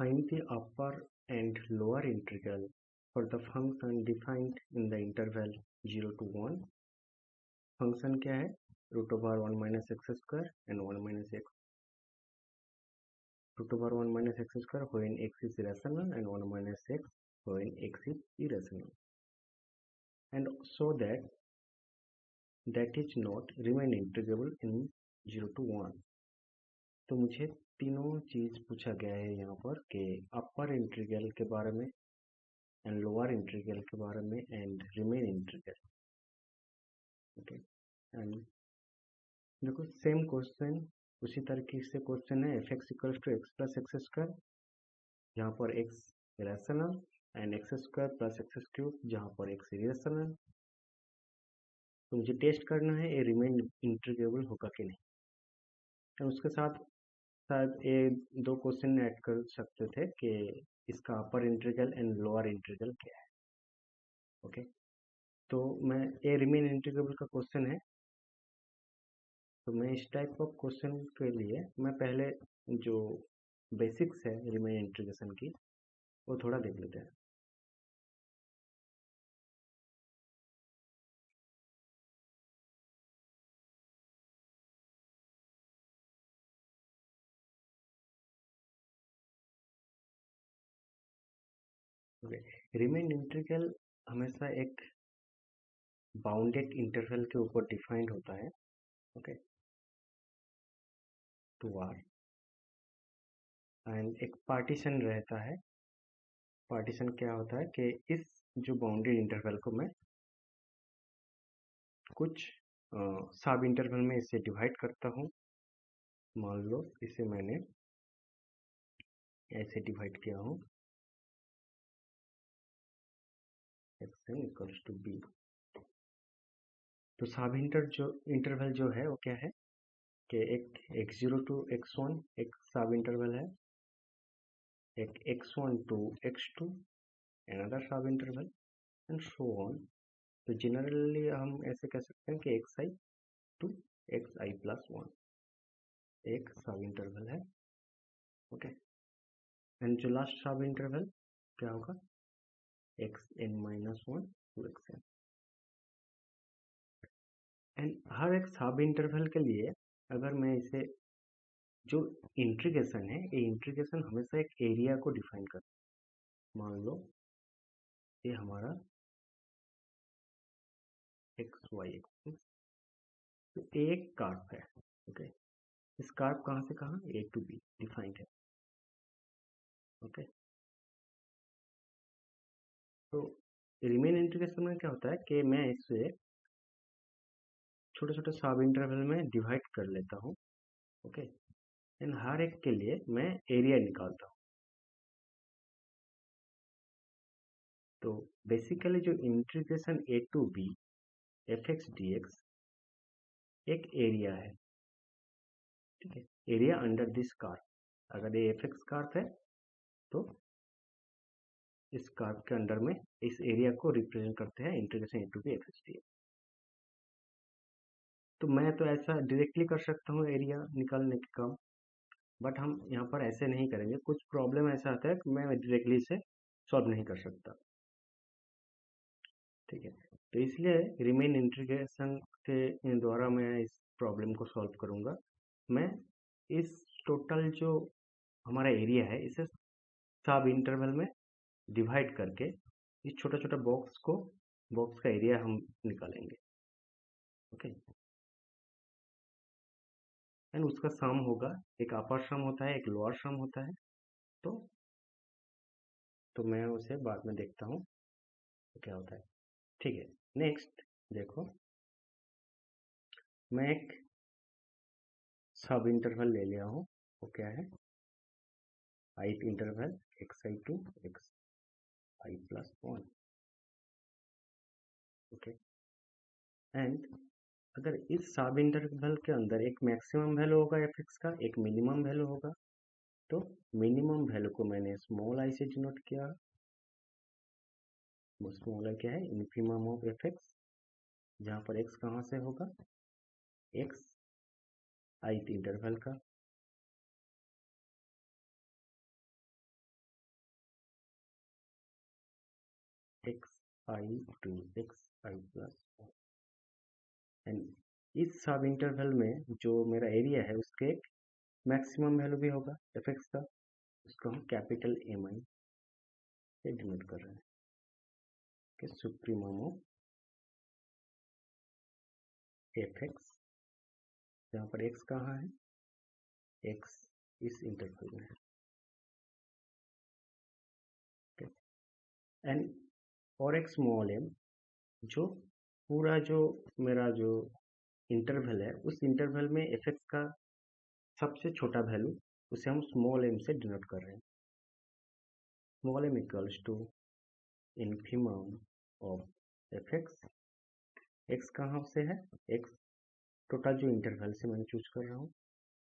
Find the upper and lower integral for the function defined in the interval 0 to 1. Function क्या है? Root over 1 minus x square and 1 minus x. Root over 1 minus x square when x is rational and 1 minus x when x is irrational, and so that is not remain integrable in 0 to 1. तो मुझे तीनों चीज पूछा गया है यहाँ पर कि अपर इंटीग्रल के बारे में एंड लोअर इंटीग्रल के बारे में and Riemann integral. Okay, and देखो सेम क्वेश्चन उसी तरीके से क्वेश्चन है f x equal to x plus x square, जहाँ पर x rational and x square plus x cube जहाँ पर एक्स इरेशनल. तो मुझे टेस्ट करना है ये रिमेन इंटीग्रेबल होगा कि नहीं. और उसके साथ शायद ये दो क्वेश्चन ऐड कर सकते थे कि इसका अपर इंटीग्रल एंड लोअर इंटीग्रल क्या है. ओके, तो मैं ये रिमेन इंटीग्रेबल का क्वेश्चन है, तो मैं इस टाइप ऑफ क्वेश्चन के लिए मैं पहले जो बेसिक्स है रिमेन इंटीग्रेशन की वो थोड़ा देख लेते हैं. रिमेन इंटीग्रल हमेशा एक बाउंडेड इंटरवल के ऊपर डिफाइंड होता है. ओके, टू आर एंड एक पार्टीशन रहता है. पार्टीशन क्या होता है कि इस जो बाउंडेड इंटरवल को मैं कुछ सब इंटरवल में इसे डिवाइड करता हूँ. मान लो इसे मैंने ऐसे डिवाइड किया हूँ x n equals to b. तो सब इंटरवल जो है वो क्या है कि एक x0 टू x1 एक सब इंटरवल है, एक x1 to x2 another subinterval and so on. तो जनरली हम ऐसे कह सकते हैं कि xi टू xi प्लस 1 एक सब इंटरवल है. ओके, एंड जो लास्ट सब इंटरवल क्या होगा xn minus 1 to xn. And हर एक सब इंटरवल के लिए अगर मैं इसे जो इंटीग्रेशन है ये इंटीग्रेशन हमेशा एक एरिया को डिफाइन करता है. मान लो ये हमारा एक्स वाई एक्सिस, तो एक कर्व है. ओके, इस कर्व कहाँ से कहाँ ए टू बी डिफाइंड है. ओके, तो रिमेन इंटीग्रेशन में क्या होता है कि मैं इसे छोटे छोटे सब इंटरवल में डिवाइड कर लेता हूँ. ओके, एंड हर एक के लिए मैं एरिया निकालता हूँ. तो बेसिकली जो integration a to b f x D x एक एरिया है. ठीक है, एरिया अंडर दिस कर्व. अगर ये एफ एक्स कर्व है तो इस कर्व के अंडर में इस एरिया को रिप्रेजेंट करते हैं integration a to b f x D x. तो मैं तो ऐसा डायरेक्टली कर सकता हूँ एरिया निकालने के काम, बट हम यहाँ पर ऐसे नहीं करेंगे. कुछ प्रॉब्लम ऐसा आता है कि मैं डायरेक्टली इसे सॉल्व नहीं कर सकता. ठीक है, तो इसलिए रिमेन इंटीग्रेशन के द्वारा मैं इस प्रॉब्लम को सॉल्व करूँगा. मैं इस टोटल जो हमारा एरिया है इसे सब इंटरवल में डिवाइड करके इस छोटा छोटा बॉक्स का एरिया हम निकालेंगे. ओके, एंड उसका सम होगा, एक अपर सम होता है एक लोअर सम होता है. तो मैं उसे बाद में देखता हूँ तो क्या होता है. ठीक है, नेक्स्ट देखो मैं एक सब इंटरवल ले लिया हूँ. वो क्या है ith interval xi to xi plus 1. Okay, and अगर इस सब इंटरवल के अंदर एक मैक्सिमम वैल्यू होगा एफ एक्स का, एक मिनिमम वैल्यू होगा. तो मिनिमम वैल्यू को मैंने स्मॉल आई से डिनोट किया. स्मॉल आई क्या है इन्फिमम ऑफ एफ एक्स, जहाँ पर एक्स कहाँ से होगा एक्स ith इंटरवल का. I to x I plus and इस सब इंटरवल में जो मेरा एरिया है उसके एक मैक्सिमम वैल्यू भी होगा एफ एक्स का, उसको हम कैपिटल एम आई से डिनोट कर रहे हैं कि सुप्रीमम ऑफ एफ एक्स, जहाँ पर एक्स कहाँ है, एक्स इस इंटरवल में है। एंड और एक स्मॉल एम, जो पूरा जो मेरा जो इंटरवल है उस इंटरवल में एफ एक्स का सबसे छोटा वैल्यू, उसे हम स्मॉल एम से डिनोट कर रहे हैं। Small m equals to infimum of f x, x कहाँ से है, एक्स टोटल जो इंटरवल से मैं चूज कर रहा हूँ,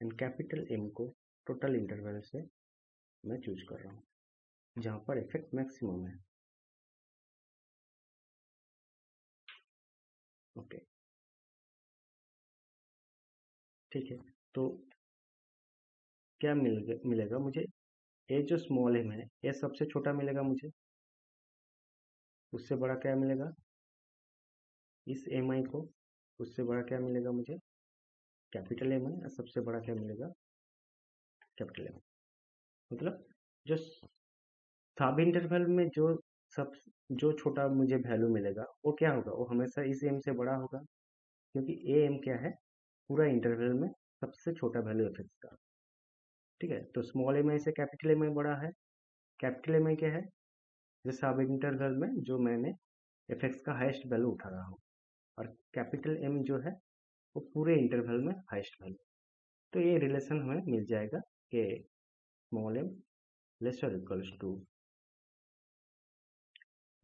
एंड कैपिटल एम को टोटल इंटरवल से मैं चूज कर रहा हूँ जहाँ पर एफ एक्स मैक्सिमम है। ओके ठीक है, तो क्या मिलेगा मुझे, ए जो स्मॉल एम है ये सबसे छोटा मिलेगा मुझे, उससे बड़ा क्या मिलेगा इस एम आई को, उससे बड़ा क्या मिलेगा मुझे कैपिटल एम आई, और सबसे बड़ा क्या मिलेगा कैपिटल एम। मतलब जो सब इंटरवल में सब जो छोटा मुझे वैल्यू मिलेगा वो क्या होगा, वो हमेशा इस एम से बड़ा होगा, क्योंकि ए एम क्या है पूरा इंटरवल में सबसे छोटा वैल्यू एफ एक्स का। ठीक है, तो स्मॉल एम आई से कैपिटल एम आई बड़ा है, कैपिटल एम आई क्या है, जो सब इंटरवल में जो मैंने एफ एक्स का हाइस्ट वैल्यू उठा रहा हूँ, और कैपिटल एम जो है वो पूरे इंटरवल में हाइस्ट वैल्यू। तो ये रिलेशन हमें मिल जाएगा कि small m lesser equals to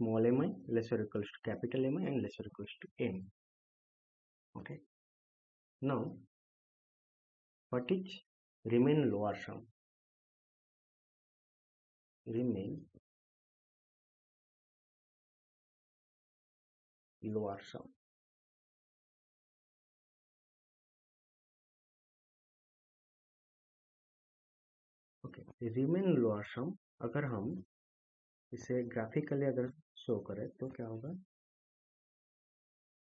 small mi lesser equals to capital Mi and lesser equals to m. Okay. Now, what is remain lower sum? Remain lower sum. Okay. Remain lower sum अगर हम इसे graphically अगर show करें तो क्या होगा,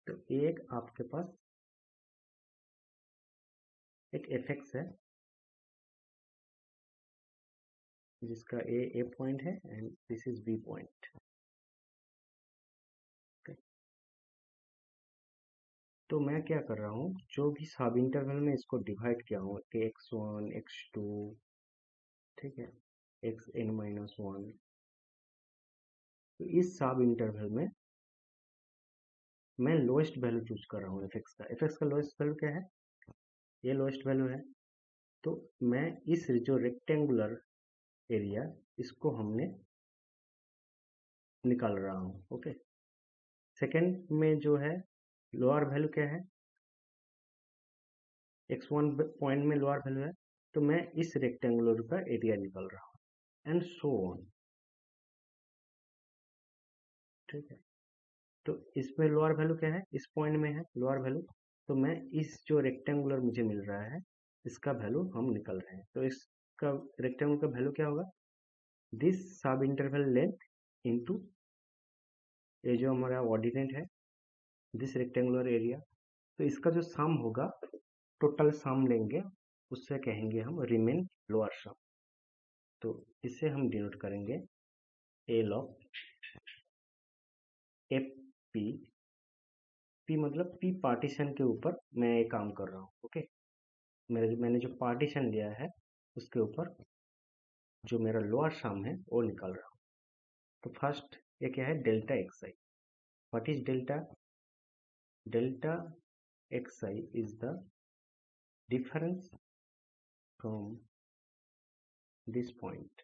तो एक आपके पास एक fx है जिसका a पॉइंट है and this is b point. तो मैं क्या कर रहा हूँ, जो भी सब इंटरवल में इसको डिवाइड किया हूँ x1 x2, ठीक है, xn-1, तो इस सब इंटरवल में मैं लोएस्ट वैल्यू चूज कर रहा हूँ एफ एक्स का। एफ एक्स का लोएस्ट वैल्यू क्या है, ये लोएस्ट वैल्यू है, तो मैं इस जो रेक्टेंगुलर एरिया इसको हमने निकाल रहा हूँ। ओके, सेकेंड में जो है लोअर वैल्यू क्या है, x1 पॉइंट में लोअर वैल्यू है, तो मैं इस रेक्टेंगुलर का एरिया निकाल रहा हूँ एंड सो ऑन। ठीक है, तो इसमें लोअर वैल्यू क्या है, इस पॉइंट में है लोअर वैल्यू, तो मैं इस जो रेक्टेंगुलर मुझे मिल रहा है इसका वैल्यू हम निकल रहे हैं, तो इसका रेक्टेंगुलर का वैल्यू क्या होगा, दिस सब इंटरवल लेंथ इनटू ये जो हमारा ऑर्डिनेट है दिस रेक्टेंगुलर एरिया, तो इसका जो सम होगा टोटल सम लेंगे, उससे कहेंगे हम रिमेन लोअर सम। तो इसे हम डिनोट करेंगे ए लॉग एफ पी, पी मतलब पी पार्टीशन के ऊपर मैं ये काम कर रहा हूँ। ओके, मैंने जो पार्टीशन लिया है उसके ऊपर जो मेरा लोअर सम है वो निकाल रहा हूँ। तो फर्स्ट ये क्या है, delta x I. What is delta, delta x I is the difference from this point.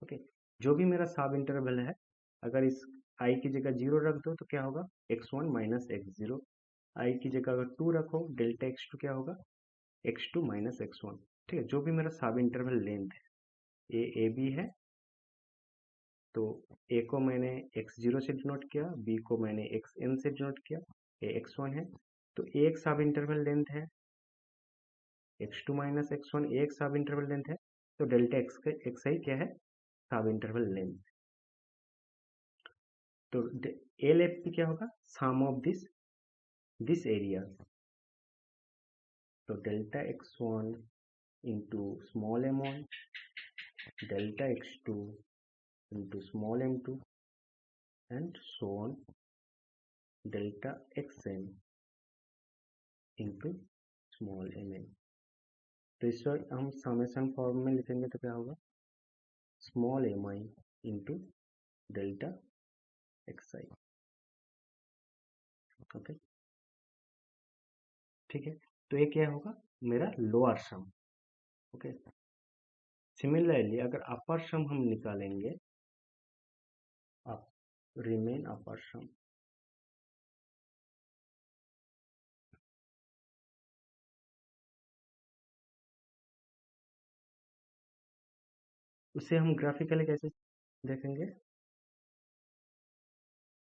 Okay, जो भी मेरा सब इंटरवल है अगर इस आई की जगह 0 रख दो तो क्या होगा, x1 माइनस x0, आई की जगह अगर 2 रखो डेल्टा x2 क्या होगा, x2 माइनस x1। ठीक है, जो भी मेरा सब इंटरवल लेंथ है ए बी है, तो ए को मैंने x0 से डिनोट किया, बी को मैंने xn से डिनोट किया, ए x1 है, तो एक सब इंटरवल लेंथ है, x2 माइनस x1 एक सब इंटरवल लेंथ है, तो डेल्टा एक्स आई क्या है, सब इंटरवल लेंथ। तो एल एफ पी क्या होगा, सम ऑफ दिस एरिया। तो delta x one into small m one, delta x two into small m two, and so on delta x n into small m n. तो इस वक्त हम summation form में लिखेंगे तो क्या होगा, स्मॉल एम आई इंटू डेल्टा एक्स आई। Okay, ठीक है। तो ये क्या होगा, मेरा लोअर सम। ओके, सिमिलरली अगर अपर सम हम निकालेंगे, आप रिमेन अपर सम, उसे हम ग्राफिकली कैसे देखेंगे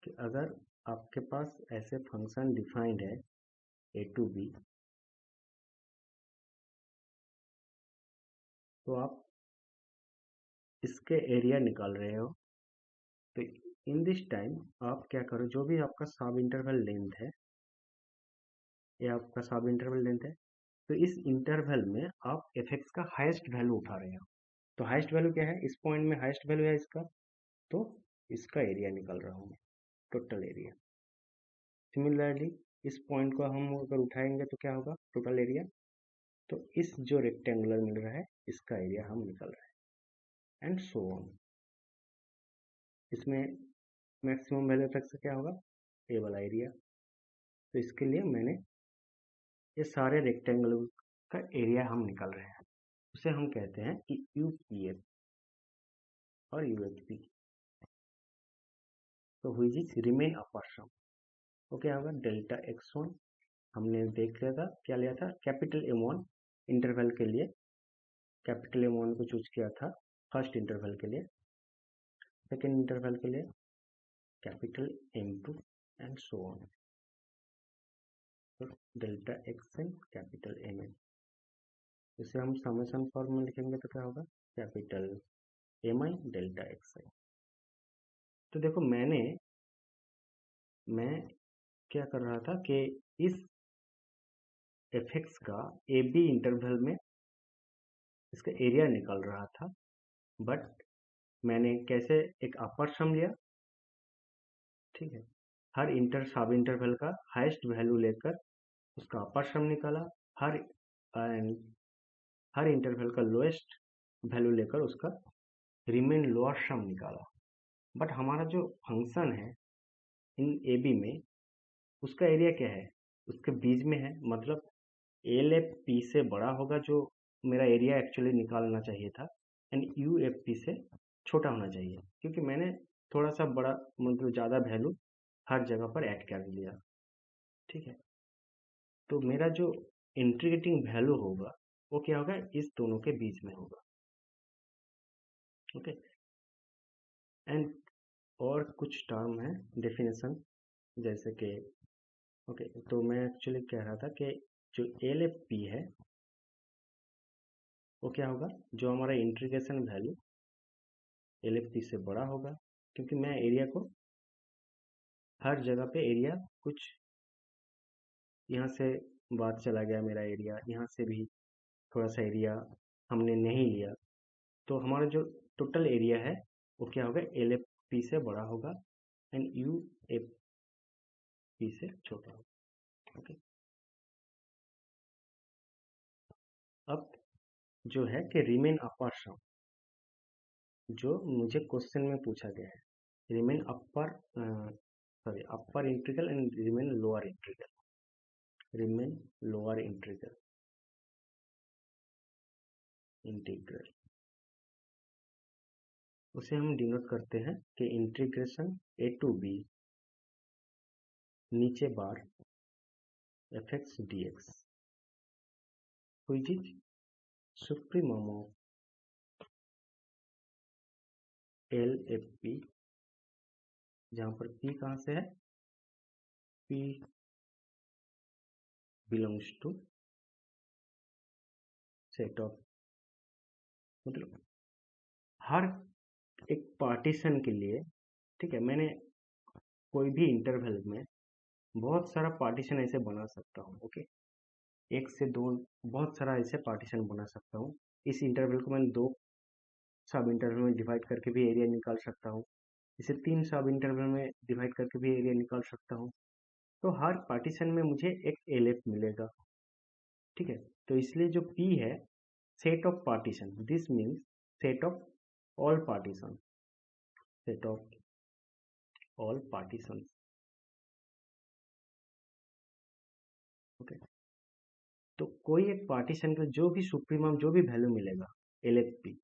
कि अगर आपके पास ऐसे फंक्शन डिफाइंड है ए टू बी, तो आप इसके एरिया निकाल रहे हो। तो इन दिस टाइम आप क्या करो, जो भी आपका सब इंटरवल लेंथ है, ये आपका सब इंटरवल लेंथ है, तो इस इंटरवल में आप एफ एक्स का हाईएस्ट वैल्यू उठा रहे हो। तो हाईएस्ट वैल्यू क्या है, इस पॉइंट में हाईएस्ट वैल्यू है इसका, तो इसका एरिया निकाल रहा हूँ मैं, टोटल एरिया। सिमिलरली इस पॉइंट को हम अगर उठाएंगे तो क्या होगा, टोटल एरिया। तो इस जो रेक्टेंगुलर मिल रहा है इसका एरिया हम निकाल रहे हैं, एंड सो ऑन। इसमें मैक्सिमम वैल्यू तक से क्या होगा, ए वाला एरिया। तो इसके लिए मैंने ये सारे रेक्टेंगल का एरिया हम निकाल रहे हैं, उसे हम कहते हैं कि यू पी एफ और यू एच पी। तो हुई इज रिमेन अपर सम, वो क्या होगा, डेल्टा एक्स वन हमने देख लिया था, क्या लिया था, कैपिटल एम वन इंटरवल के लिए, कैपिटल एम वन को चूज किया था फर्स्ट इंटरवल के लिए, सेकेंड इंटरवल के लिए capital M two, and so on. तो delta x n capital M n, इसे हम समेशन फॉर्म में लिखेंगे तो क्या होगा, capital M I delta x I. तो देखो मैं क्या कर रहा था कि इस एफ एक्स का ए बी इंटरवल में इसका एरिया निकल रहा था, बट मैंने कैसे एक अपर सम लिया, ठीक है, हर सब इंटरवल का हाईएस्ट वैल्यू लेकर उसका अपर सम निकाला, हर हर इंटरवल का लोएस्ट वैल्यू लेकर उसका रिमेन लोअर सम निकाला। बट हमारा जो फंक्शन है इन ए बी में, उसका एरिया क्या है, उसके बीच में है, मतलब एल एफ पी से बड़ा होगा जो मेरा एरिया एक्चुअली निकालना चाहिए था, एंड यू एफ पी से छोटा होना चाहिए, क्योंकि मैंने थोड़ा सा बड़ा मतलब ज़्यादा वैल्यू हर जगह पर ऐड कर लिया। ठीक है, तो मेरा जो इंटीग्रेटिंग वैल्यू होगा वो क्या होगा, इस दोनों के बीच में होगा। ओके, एंड और कुछ टर्म है डेफिनेशन, जैसे कि ओके, तो मैं एक्चुअली कह रहा था कि जो एल एफ पी है वो क्या होगा, जो हमारा integration value L F P से बड़ा होगा, क्योंकि मैं एरिया को हर जगह पे एरिया कुछ, यहाँ से बात चला गया मेरा एरिया, यहाँ से भी थोड़ा सा एरिया हमने नहीं लिया, तो हमारा जो टोटल एरिया है वो क्या होगा, एल एफ पी से बड़ा होगा एंड यू एफ पी से छोटा होगा। ओके, अब जो है कि रिमेन अपर सम, जो मुझे क्वेश्चन में पूछा गया है, remain upper sorry upper integral and remain lower integral, remain lower integral उसे हम डिनोट करते हैं कि इंटीग्रेशन ए टू बी नीचे bar F x D x, which is supremum of L F P, जहाँ पर पी कहाँ से है, P belongs to set of, मतलब हर एक पार्टीशन के लिए, ठीक है, मैंने कोई भी इंटरवल में बहुत सारा पार्टीशन ऐसे बना सकता हूँ। ओके, एक से दो, बहुत सारा ऐसे पार्टीशन बना सकता हूँ। इस इंटरवल को मैं दो सब इंटरवल में डिवाइड करके भी एरिया निकाल सकता हूँ। इसे तीन सब इंटरवल में डिवाइड करके भी एरिया निकाल सकता हूँ। तो हर पार्टीशन में मुझे एक एलएफ मिलेगा। ठीक है, तो इसलिए जो P है, set of partition, this means set of all partition, set of all partition. Okay, तो कोई एक पार्टीशन का जो भी सुप्रीमम, जो भी वैल्यू मिलेगा LFP,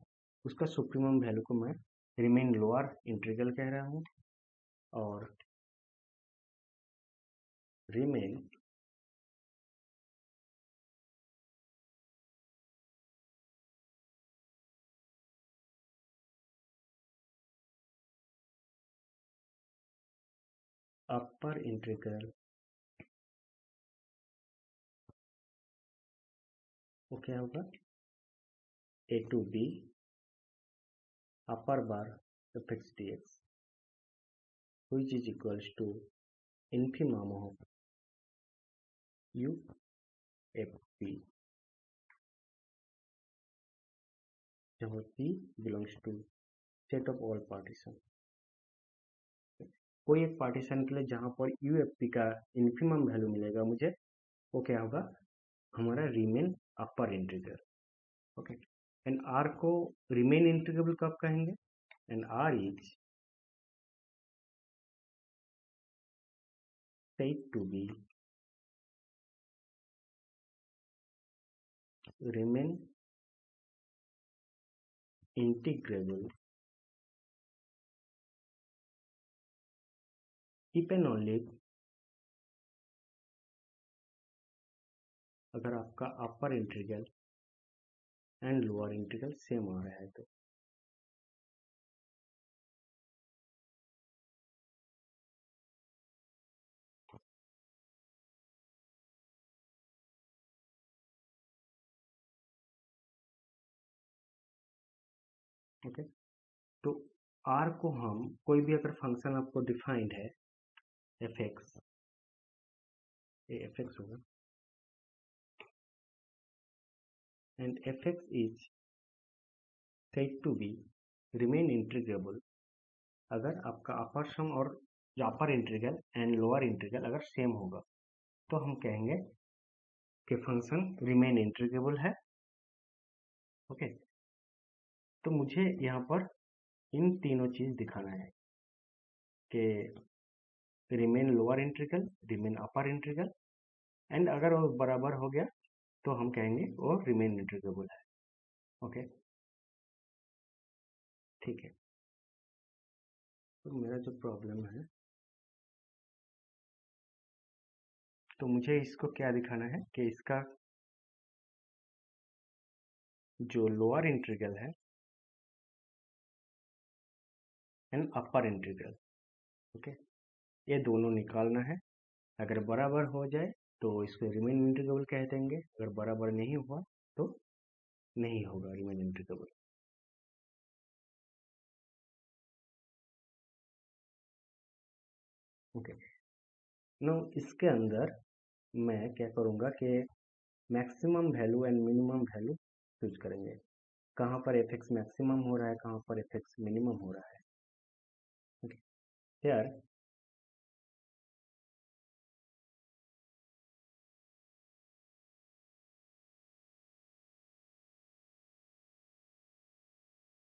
उसका सुप्रीमम वैल्यू को मैं रिमेन लोअर इंटीग्रल कह रहा हूँ, और रिमेन अपर इंटीग्रल वो क्या होगा, A to B upper bar fx dx which is equals to infimum of UFP, जहाँ P belongs to set of all partition। कोई एक पार्टीशन के लिए जहाँ पर UFP का इन्फिमम वैल्यू मिलेगा मुझे, वो क्या होगा, हमारा remain upper integral. Okay, and R को रिमेन इंटीग्रेबल कब कहेंगे, and R is said to be remain integrable if and only अगर आपका upper integral and lower integral same आ रहा है तो। ओके, तो R को हम कोई भी अगर फंक्शन आपको डिफाइंड है fx, ये fx होगा, and fx is said to be remain integrable अगर आपका अपर सम और जो upper integral and lower integral अगर सेम होगा, तो हम कहेंगे कि फंक्शन रिमेन इंटीग्रेबल है। ओके, तो मुझे यहाँ पर इन तीनों चीज दिखाना है कि remain lower integral, remain upper integral, and अगर वो बराबर हो गया तो हम कहेंगे वो रिमेन इंटीग्रेबल है। ओके, ठीक है, तो मेरा जो प्रॉब्लम है, तो मुझे इसको क्या दिखाना है कि इसका जो लोअर इंटीग्रल है एंड अपर इंटीग्रल, ओके, ये दोनों निकालना है। अगर बराबर हो जाए तो इसको रिमेन इंटीग्रेबल कह देंगे, अगर बराबर नहीं हुआ तो नहीं होगा रिमेन इंटीग्रेबल। ओके, नो इसके अंदर मैं क्या करूँगा कि maximum value and minimum value use करेंगे, कहाँ पर fx मैक्सिमम हो रहा है, कहाँ पर fx मिनिमम हो रहा है। Okay, here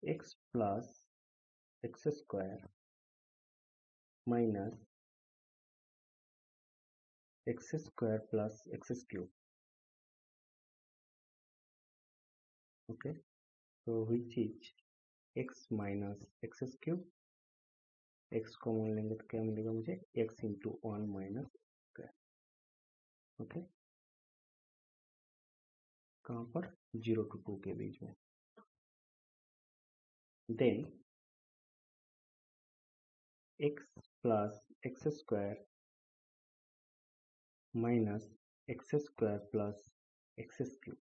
x plus x square minus x square plus x cube, okay, so which is x minus x cube, x common लेंगे तो क्या मिलेगा मुझे, x into one minus square. Okay, कहाँ पर, 0 to 2 के बीच में। Then x plus x square minus x square plus x cube,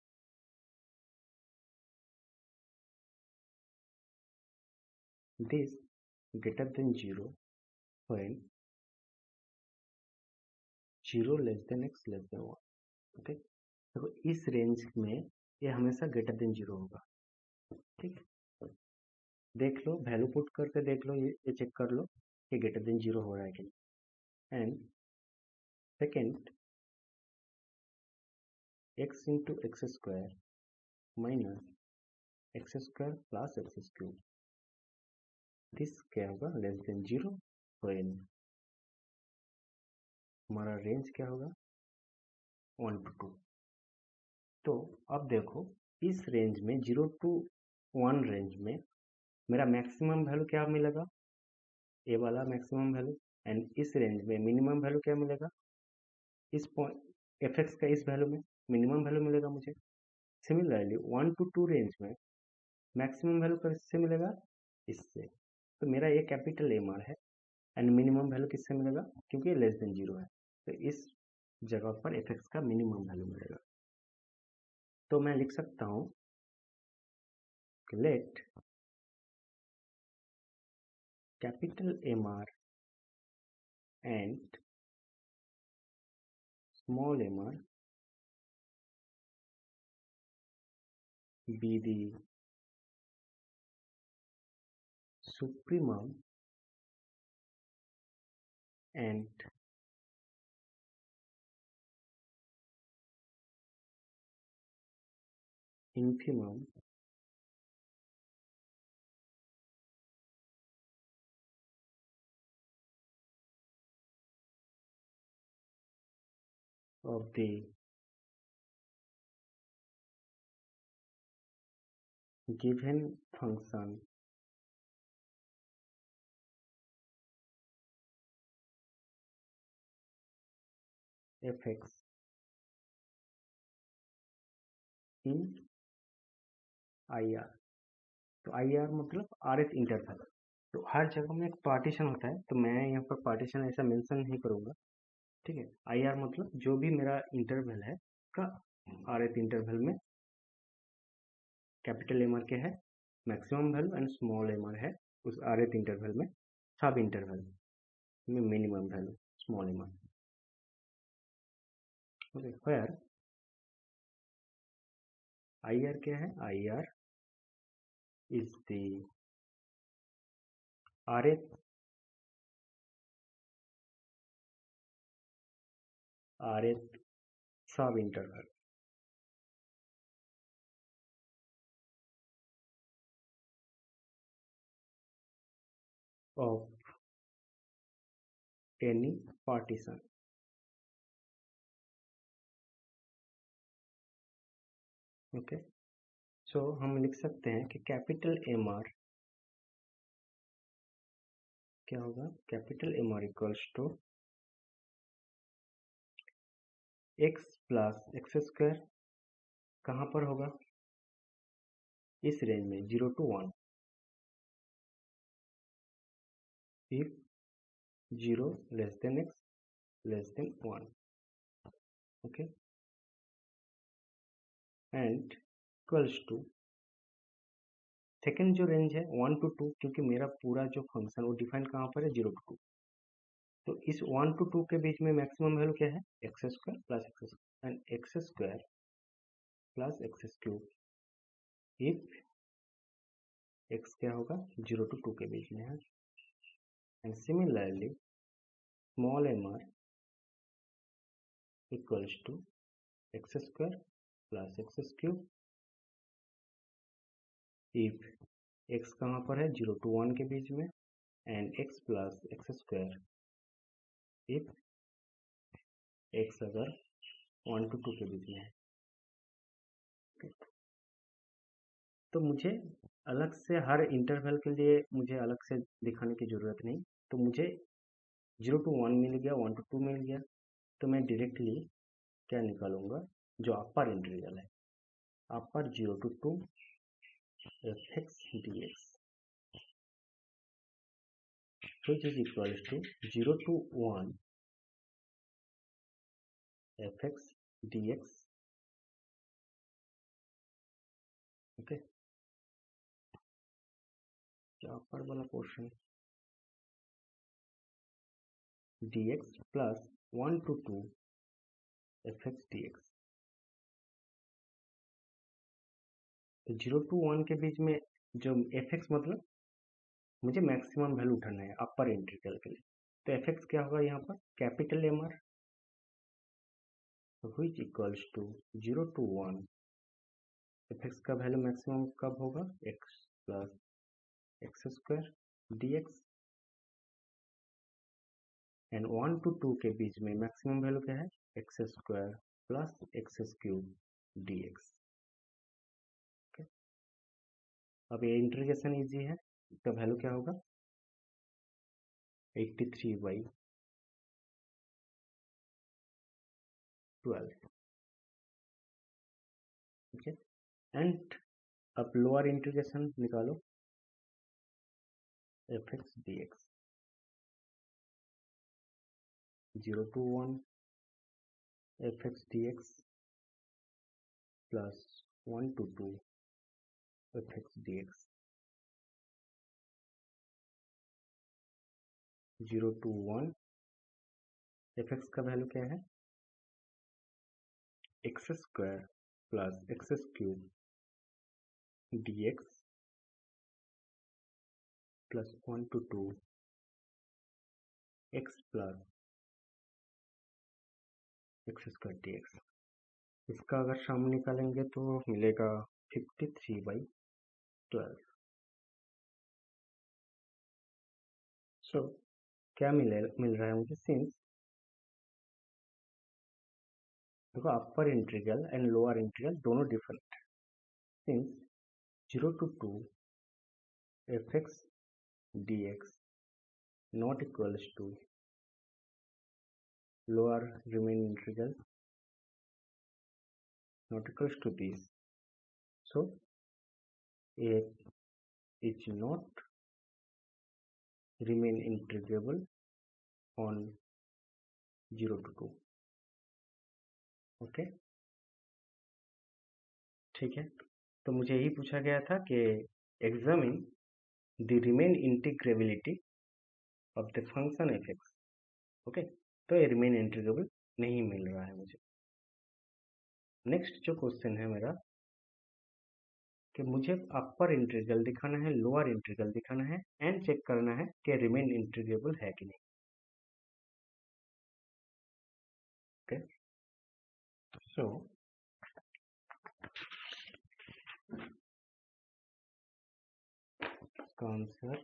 this greater than 0 when 0 less than x less than 1। Okay, देखो इस रेंज में ये हमेशा ग्रेटर देन 0 होगा। ठीक है, देख लो, वैल्यू पुट करके देख लो, ये चेक कर लो कि ग्रेटर देन 0 हो रहा है कि नहीं। And second, x into x square minus x square plus x cube, this क्या होगा, लेस देन 0 व्हेन हमारा रेंज क्या होगा, 1 to 2। तो अब देखो इस रेंज में 0 to 1 रेंज में मेरा मैक्सिमम वैल्यू क्या मिलेगा, ए वाला मैक्सिमम वैल्यू। एंड इस रेंज में मिनिमम वैल्यू क्या मिलेगा, इस पॉइंट एफ एक्स का इस वैल्यू में मिनिमम वैल्यू मिलेगा मुझे। सिमिलरली 1 to 2 रेंज में मैक्सिमम वैल्यू किससे मिलेगा, इससे। तो मेरा ये कैपिटल एम आर है एंड मिनिमम वैल्यू किससे मिलेगा, क्योंकि लेस देन 0 है, तो इस जगह पर एफ एक्स का मिनिमम वैल्यू मिलेगा। तो मैं लिख सकता हूँ let capital M R and small mr be the supremum and infimum of the given function fx in IR। तो IR मतलब RF इंटरवल। तो हर जगह में एक पार्टीशन होता है, तो मैं यहाँ पर पार्टीशन ऐसा मेंशन नहीं करूँगा। ठीक है, IR मतलब जो भी मेरा इंटरवल है का RF इंटरवल में कैपिटल एम आर क्या है, maximum value, and small M r है उस RF इंटरवल में, सब इंटरवल में minimum value small M r. Okay, where IR क्या है, IR is the RF sub interval of any partition। Okay, so हम लिख सकते हैं कि कैपिटल एम आर क्या होगा, capital M are equals to x plus x square, कहाँ पर होगा, इस रेंज में 0 to 1, if 0 less than x less than 1। Okay, and equals to second जो रेंज है 1 to 2, क्योंकि मेरा पूरा जो फंक्शन वो डिफाइन कहाँ पर है, 0 to 2। तो इस 1 to 2 के बीच में मैक्सिमम वैल्यू क्या है, x square plus x square and x square plus x cube, if x क्या होगा, 0 to 2 के बीच में है। And similarly small M R equals to x square plus x cube, if x कहाँ पर है, 0 to 1 के बीच में, and x plus x square, if x अगर 1 to 2 के बीच में है। तो मुझे अलग से हर इंटरवल के लिए मुझे अलग से दिखाने की ज़रूरत नहीं। तो मुझे 0 to 1 मिल गया, 1 to 2 मिल गया, तो मैं डायरेक्टली क्या निकालूंगा, जो अपर इंटीग्रल है, upper 0 to 2 F x D x, which is equal to 0 to 1 fx dx। Okay, upper वाला portion dx plus 1 to 2 F x D x. तो 0 to 1 के बीच में जो एफ एक्स मतलब मुझे मैक्सिमम वैल्यू उठाना है अपर इंटीग्रल के लिए। तो एफ एक्स क्या होगा यहाँ पर, capital M R, which equals to 0 to 1 f x का वैल्यू मैक्सिमम कब होगा, x plus x square d x, and 1 to 2 के बीच में मैक्सिमम वैल्यू क्या है, x square plus x cube D x. अब ये इंटीग्रेशन इजी है, इसका वैल्यू क्या होगा, 83/12। ठीक है, एंड अब लोअर इंटीग्रेशन निकालो, F x D x 0 to 1 f x D x plus 1 to 2 F x D x, 0 to 1 f x का वैल्यू क्या है, x square plus x cube D x plus 1 to 2 x plus x square d x. इसका अगर सम निकालेंगे तो मिलेगा 53/12। सो क्या मिल रहा है मुझे, सिंस देखो upper integral and lower integral दोनों डिफरेंट है, since 0 to 2 F x D x not equals to lower remaining integral not equals to this, so it is not remain integrable on 0 to 2। Okay, ठीक है, तो मुझे यही पूछा गया था कि examine the remain integrability of the function F x. Okay, तो ये रिमेन इंटीग्रेबल नहीं मिल रहा है मुझे। नेक्स्ट जो क्वेश्चन है मेरा कि मुझे अपर इंटीग्रल दिखाना है, लोअर इंटीग्रल दिखाना है, एंड चेक करना है कि रिमेन इंटीग्रेबल है कि नहीं। ओके, सो इसका आंसर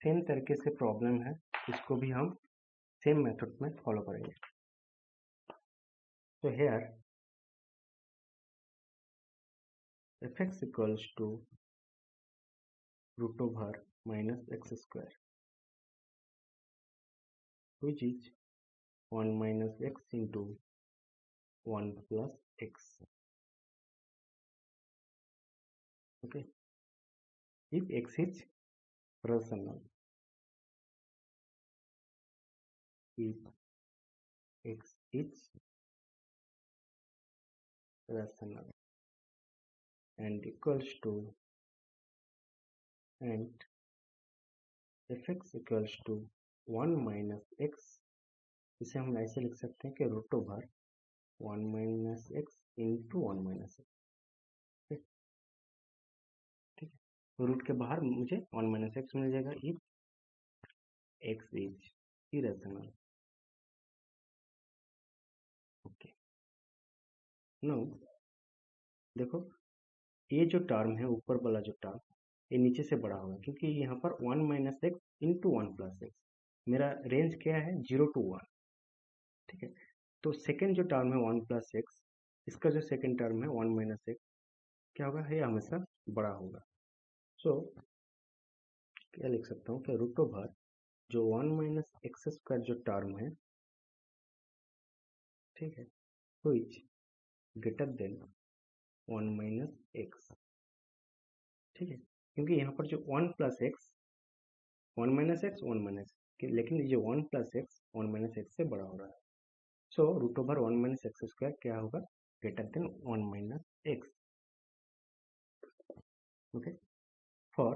सेम तरीके से प्रॉब्लम है, इसको भी हम सेम मेथड में फॉलो करेंगे। तो here f x equals to root over minus x square which is 1 minus x into 1 plus x। Okay, if x is rational, if x is rational and equals to, and fx equals to 1 minus x, इसे हम ऐसे लिख सकते हैं कि root over 1 minus x into 1 minus x। ठीक है, root के बाहर मुझे 1 minus x मिल जाएगा if x is irrational. Okay, now देखो ये जो टर्म है, ऊपर वाला जो टर्म, ये नीचे से बड़ा होगा क्योंकि यहाँ पर 1 minus x into 1 plus x, मेरा रेंज क्या है 0 to 1। ठीक है, तो सेकेंड जो टर्म है 1 plus x, इसका जो सेकेंड टर्म है 1 minus x क्या होगा, ये हमेशा बड़ा होगा। सो क्या लिख सकता हूँ कि रूट ओवर जो 1 minus x स्क्वायर जो टर्म है, ठीक है, which greater than 1 minus x। ठीक है, क्योंकि यहाँ पर जो 1 plus x 1 minus x 1 minus x, लेकिन ये 1 plus x 1 minus x से बड़ा हो रहा है। So root over 1 minus x square क्या होगा, greater than 1 minus x। Okay, for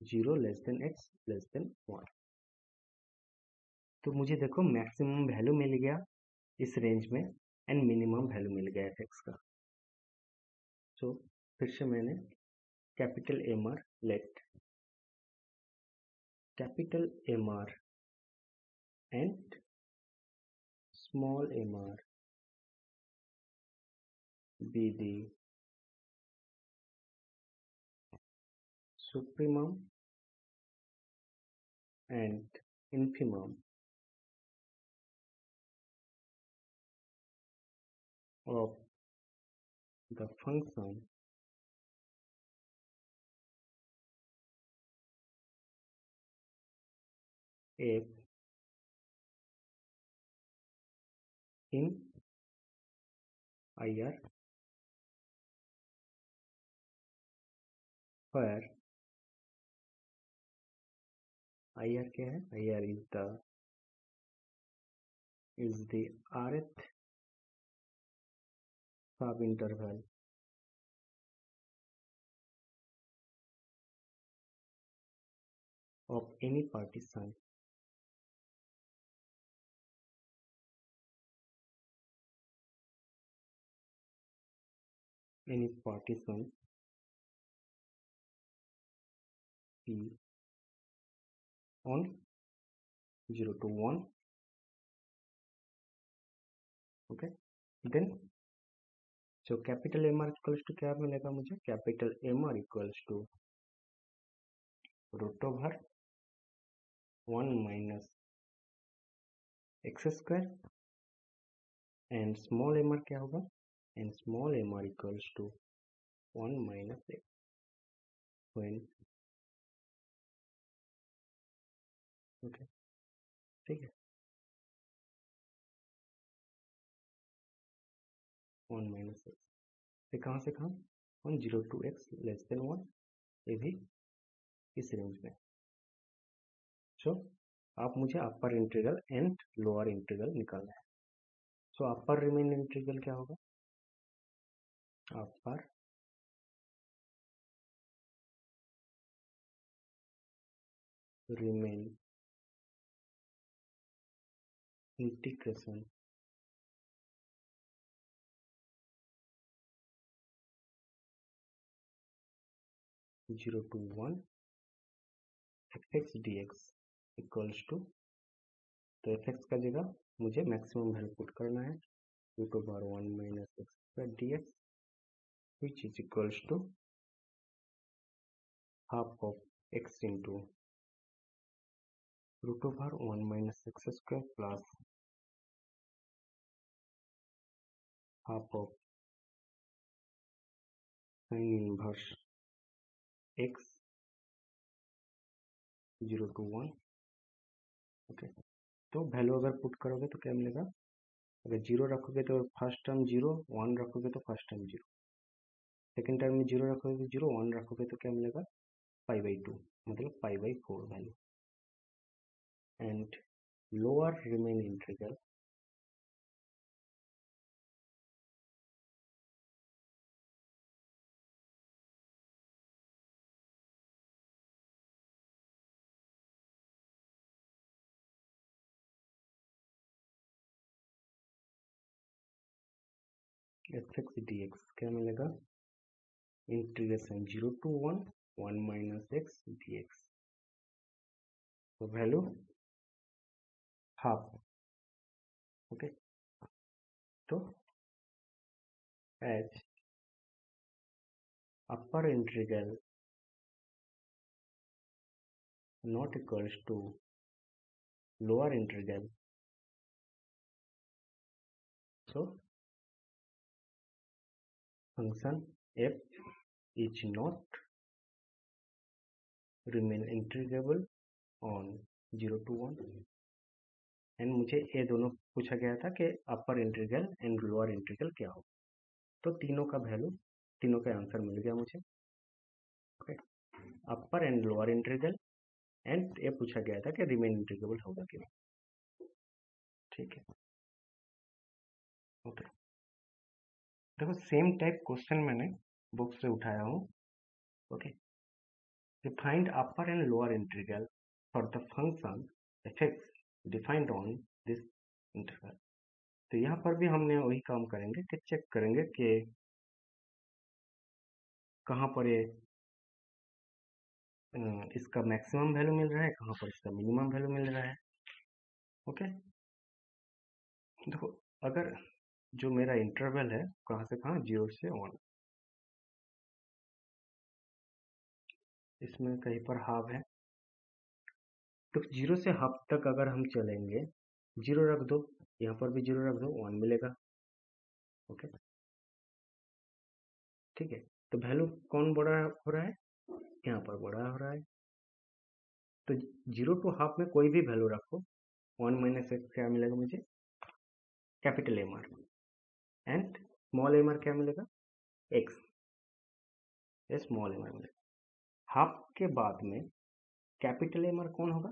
0 less than x less than 1। तो मुझे देखो मैक्सिमम वैल्यू मिल गया इस रेंज में एंड मिनिमम वैल्यू मिल गया एफ का। तो फिर से मैंने capital M R let capital M R and small M r be the supremum and infimum of the function f in IR, where IR क्या है? IR is the rth subinterval of any partition P on 0 to 1. Okay, then so capital M R equals to क्या मिलेगा मुझे? Capital M R equals to root over 1 minus x square and small M R क्या होगा? And small M R equals to 1 minus x when okay ठीक है 1 minus x फिर कहाँ से कहाँ 1 0 to x लेस देन 1 ये भी इस रेंज में। सो आप मुझे upper integral and lower integral निकालना है। सो अपर रिमेन इंटीग्रल क्या होगा? Upper Riemann integration zero to 1 fx dx equals to, तो fx का जगह मुझे मैक्सिमम वैल्यू पुट करना है root over 1 minus x square dx which is equals to half of x into root over 1 minus x square plus half of sin inverse x 0 to 1। Okay, तो value अगर put करोगे तो क्या मिलेगा? अगर 0 रखोगे तो फर्स्ट टर्म 0, 1 रखोगे तो फर्स्ट टर्म 0, सेकेंड टर्म में 0 रखोगे तो 0, 1 रखोगे तो क्या मिलेगा? π/2 मतलब π/4 value. And lower Riemann integral fx dx क्या मिलेगा? Integration 0 to 1 1 minus x dx, तो वैल्यू हाफ। ओके, तो H upper integral not equals to lower integral, so function f is not remain integrable on 0 to 1। And मुझे ये दोनों पूछा गया था कि अपर इंटीग्रल एंड लोअर इंटीग्रल क्या हो, तो तीनों का वैल्यू, तीनों का आंसर मिल गया मुझे। Okay, upper and lower integral and ये पूछा गया था कि रिमेन इंटीग्रेबल होगा कि नहीं। ठीक है, ओके, देखो सेम टाइप क्वेश्चन मैंने बुक से उठाया हूँ। Okay, find upper and lower integral for the function f(x) defined on this interval. तो यहाँ पर भी हमने वही काम करेंगे कि चेक करेंगे कि कहाँ पर ये इसका मैक्सिमम वैल्यू मिल रहा है, कहाँ पर इसका मिनिमम वैल्यू मिल रहा है। ओके, देखो अगर जो मेरा इंटरवल है कहाँ से कहाँ, 0 से 1, इसमें कहीं पर हाफ है, तो 0 से हाफ तक अगर हम चलेंगे, 0 रख दो, यहाँ पर भी 0 रख दो, 1 मिलेगा। ओके, ठीक है, तो वैल्यू कौन बड़ा हो रहा है, यहाँ पर बड़ा हो रहा है। तो 0 टू हाफ में कोई भी वैल्यू रखो, 1 माइनस एक्स क्या मिलेगा मुझे, capital M R, and small M R क्या मिलेगा, एक्स, स्मॉल एम आर मिलेगा। हाफ के बाद में कैपिटल एम आर कौन होगा,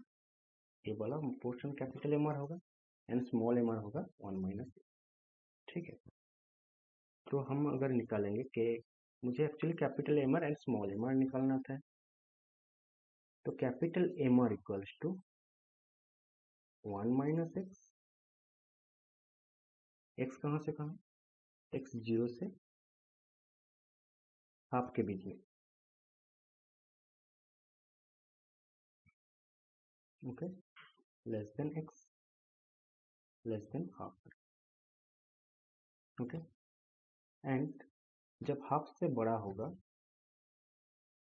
ये वाला पोर्शन कैपिटल एम आर होगा, एंड स्मॉल एम आर होगा 1 माइनस। ठीक है, तो हम अगर निकालेंगे कि मुझे actually capital M R and small M r निकालना था, तो capital M are equals to 1 minus x, x कहाँ से कहाँ, एक्स 0 से हाफ के बीच में। Okay, less than x, less than half. Okay, and जब हाफ से बड़ा होगा,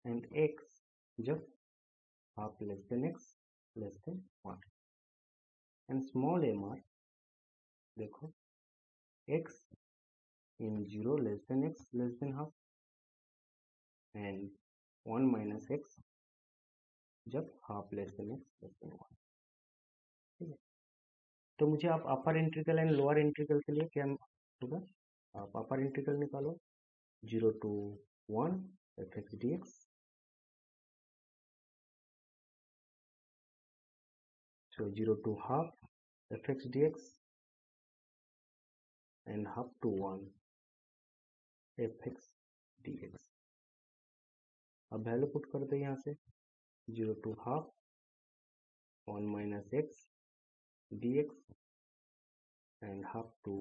एंड एक्स जब half less than x less than 1, and small M R देखो, x in 0 less than x less than half, and 1 minus x जब half less than x less than 1। ठीक है, तो मुझे आप upper integral and lower integral के लिए क्या होगा, आप अपर इंटीग्रल निकालो, 0 to 1 f x D x, so 0 to half f x D x and half to 1 f x D x. अब वैल्यू पुट कर दो यहाँ से, 0 to half 1 minus x D x and half to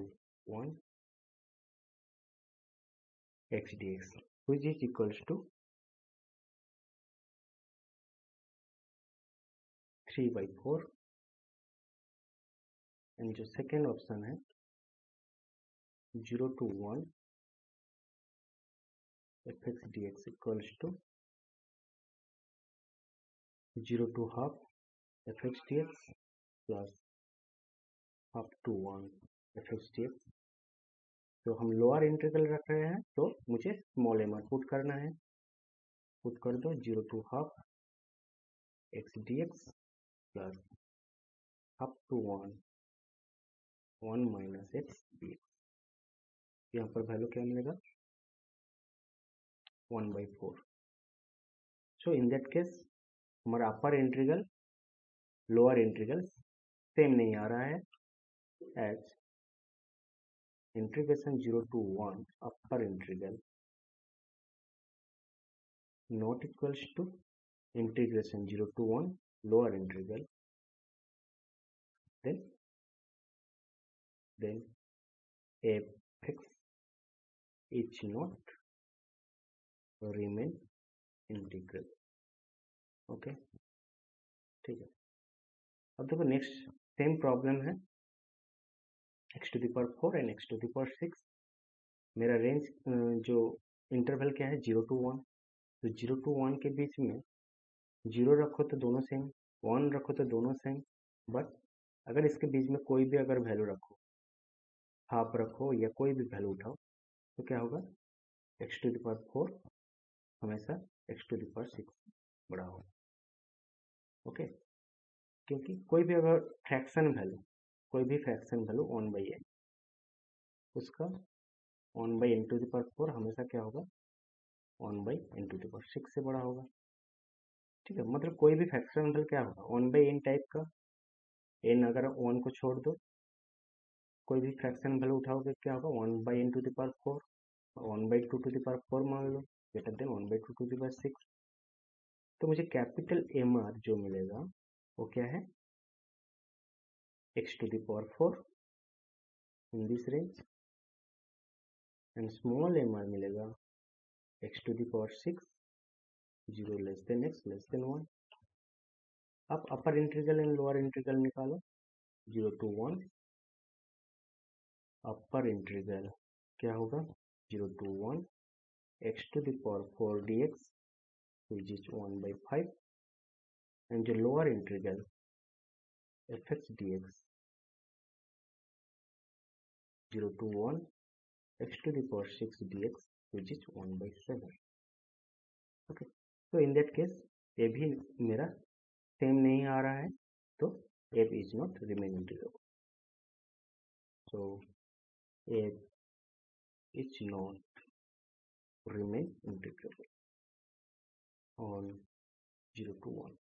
1 x D x, which is equals to 3/4, and जो second option है 0 to 1 f x D x equals to 0 to half f x D x plus half to 1 f x D x. तो हम lower integral रख रहे हैं, तो मुझे small M R put करना है, पुट कर दो, 0 to half x D x plus half to 1 minus x D x. यहाँ पर वैल्यू क्या मिलेगा, 1/4। सो इन दैट केस हमारा upper integral lower integral same नहीं आ रहा है, as integration 0 to 1 upper integral not equals to integration 0 to 1 lower integral, then fx is not remain integral। Okay, ठीक है, अब देखो नेक्स्ट सेम प्रॉब्लम है, x to the power 4 and x to the power 6। मेरा range जो interval क्या है, 0 to 1, तो 0 to 1 के बीच में 0 रखो तो दोनों सेम, 1 रखो तो दोनों सेम, बट अगर इसके बीच में कोई भी अगर वैल्यू रखो, हाफ रखो या कोई भी वैल्यू उठाओ, तो क्या होगा, x to the power 4 हमेशा x to the power 6 बड़ा होगा। ओके, क्योंकि कोई भी अगर फ्रैक्शन वैल्यू, कोई भी फ्रैक्शन वैल्यू 1/n, उसका 1/n to the power 4 हमेशा क्या होगा, 1/n to the power 6 से बड़ा होगा। ठीक है, मतलब कोई भी फ्रैक्शन वैल्यू क्या होगा, 1/n टाइप का, n अगर 1 को छोड़ दो, कोई भी फ्रैक्शन वैल्यू उठाओगे क्या होगा, 1/n to the power 4, 1/2 to the power 4 मान लो, greater than 1/2 to the power 6। तो मुझे कैपिटल एम आर जो मिलेगा वो क्या है, x to the power 4 in this range, and small m मिलेगा x to the power 6, 0 less than x less than 1. अब अपर इंटीग्रल एंड लोअर इंटीग्रल निकालो. 0 to 1 अपर इंटीग्रल क्या होगा? 0 to 1 x to the power 4 dx which is 1 by 5, and जो lower integral fx dx 0 to 1 x to the power 6 dx which is 1 by 7. Okay, तो इन that case ये भी मेरा same नहीं आ रहा है, तो f is not remain integrable. So f is not remain integrable on 0 to 1.